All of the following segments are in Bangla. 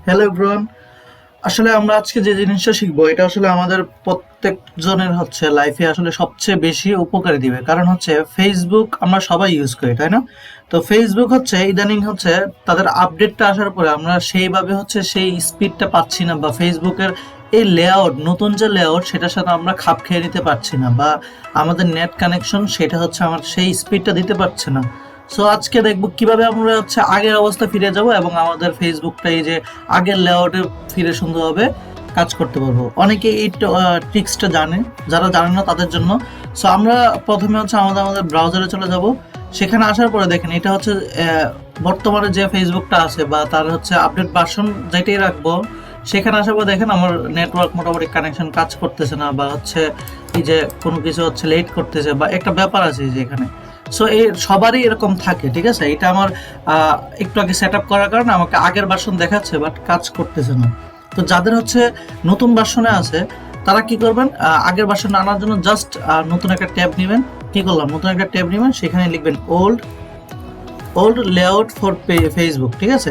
Hello everyone. আসলে আমরা আজকে যে জিনিসটা শিখবো এটা আসলে আমাদের প্রত্যেকজনের হচ্ছে লাইফে আসলে সবচেয়ে বেশি উপকারী দিবে, কারণ হচ্ছে ফেসবুক আমরা সবাই ইউজ করি, তাই না? তো ফেসবুক হচ্ছে ইদানিং হচ্ছে তাদের আপডেটটা আসার পরে আমরা সেইভাবে হচ্ছে সেই স্পিডটা পাচ্ছি না, বা ফেসবুকের এই লেআউট, নতুন যে লেআউট সেটার সাথে আমরা খাপ খেয়ে নিতে পারছি না, বা আমাদের নেট কানেকশন সেটা হচ্ছে আমার সেই স্পিডটা দিতে পারছে না। সো আজকে দেখবো কিভাবে আমরা হচ্ছে আগের অবস্থা ফিরে যাব এবং আমাদের ফেসবুকটা এই যে আগের লেআউটে ফিরে সুন্দরভাবে কাজ করতে পারবো। অনেকে এই ট্রিক্সটা জানে, যারা জানে না তাদের জন্য। সো আমরা প্রথমে হচ্ছে আমাদের ব্রাউজারে চলে যাব। সেখানে আসার পরে দেখেন এটা হচ্ছে বর্তমানে যে ফেসবুকটা আছে বা তার হচ্ছে আপডেট ভার্সন যেটাই রাখবো। সেখানে আসার পর দেখেন আমার নেটওয়ার্ক মোটামুটি কানেকশন কাজ করতেছে না, বা হচ্ছে এই যে কোনো কিছু হচ্ছে লেট করতেছে, বা একটা ব্যাপার আছে যে এখানে। সো এই সবারই এরকম থাকে, ঠিক আছে? এটা আমার একটু আগে সেট আপ করার কারণে আমাকে আগের ভার্সন দেখাচ্ছে বাট কাজ করতেছে না। তো যাদের হচ্ছে নতুন ভার্সনে আছে তারা কি করবেন, আগের ভার্সন আনার জন্য জাস্ট নতুন একটা ট্যাব নেবেন। কি করলাম, নতুন একটা ট্যাব নেবেন, সেখানে লিখবেন old old layout for Facebook, ঠিক আছে?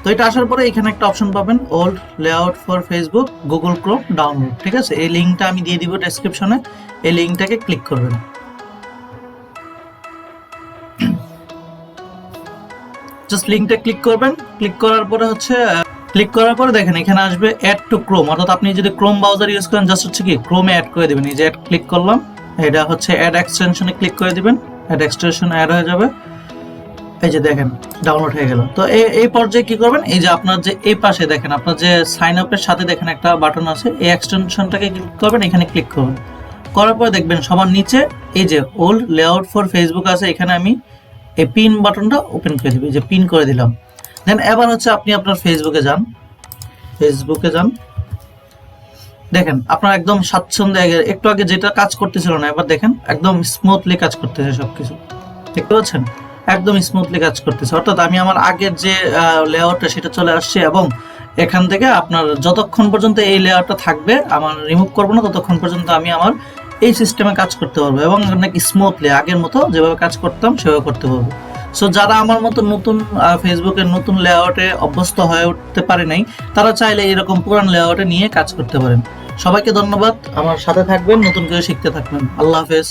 তো এটা আসার পরে এখানে একটা অপশন পাবেন, old layout for Facebook Google Chrome download, ঠিক আছে? এই লিঙ্কটা আমি দিয়ে দিব ডেসক্রিপশনে। এই লিঙ্কটাকে ক্লিক করবেন। জাস্ট লিঙ্কটা ক্লিক করবেন। ক্লিক করার পরে হচ্ছে ক্লিক করার পরে দেখেন এখানে আসবে অ্যাড টু ক্রোম, অর্থাৎ আপনি যদি ক্রোম ব্রাউজার ইউজ করেন জাস্ট হচ্ছে কি ক্রোমে অ্যাড করে দিবেন। এই যে অ্যাড ক্লিক করলাম, এটা হচ্ছে অ্যাড এক্সটেনশনে ক্লিক করে দিবেন, অ্যাড এক্সটেনশন অ্যাড হয়ে যাবে। এই যে দেখেন ডাউনলোড হয়ে গেল। তো এই পর্যায়ে কি করবেন, এই যে আপনার যে এই পাশে দেখেন আপনার যে সাইন আপের সাথে দেখেন একটা বাটন আছে, এই এক্সটেনশনটাকে ক্লিক করবেন, এখানে ক্লিক করবেন। করার পরে দেখবেন সবার নিচে এই যে ওল্ড লেআউট ফর ফেসবুক আছে, এখানে আমি এই পিন বাটনটা ওপেন করে দিবি, যে পিন করে দিলাম। দেন এবার হচ্ছে আপনি আপনার ফেসবুকে যান। দেখেন আপনার একদম স্বাচ্ছন্দ্যে একটু আগে যেটা কাজ করতেছিল না, এবার দেখেন একদম স্মুথলি কাজ করতেছে সবকিছু। দেখতে পাচ্ছেন একদম স্মুথলি কাজ করতেছে, অর্থাৎ আমি আমার আগের যে লেআউটটা সেটা চলে আসছে, এবং এখান থেকে আপনার যতক্ষণ পর্যন্ত এই লেআউটটা থাকবে আমার রিমুভ করবো না, ততক্ষণ পর্যন্ত আমি আমার এই সিস্টেমে কাজ করতে পারবো, এবং নাকি স্মুথলি আগের মতো যেভাবে কাজ করতাম সেভাবে করতে পারবো। সো যারা আমার মতো নতুন ফেসবুকের নতুন লেআউটে অভ্যস্ত হয়ে উঠতে পারে নাই, তারা চাইলে এরকম পুরান লেআউটে নিয়ে কাজ করতে পারেন। সবাইকে ধন্যবাদ, আমার সাথে থাকবেন, নতুন করে শিখতে থাকবেন। আল্লাহ হাফেজ।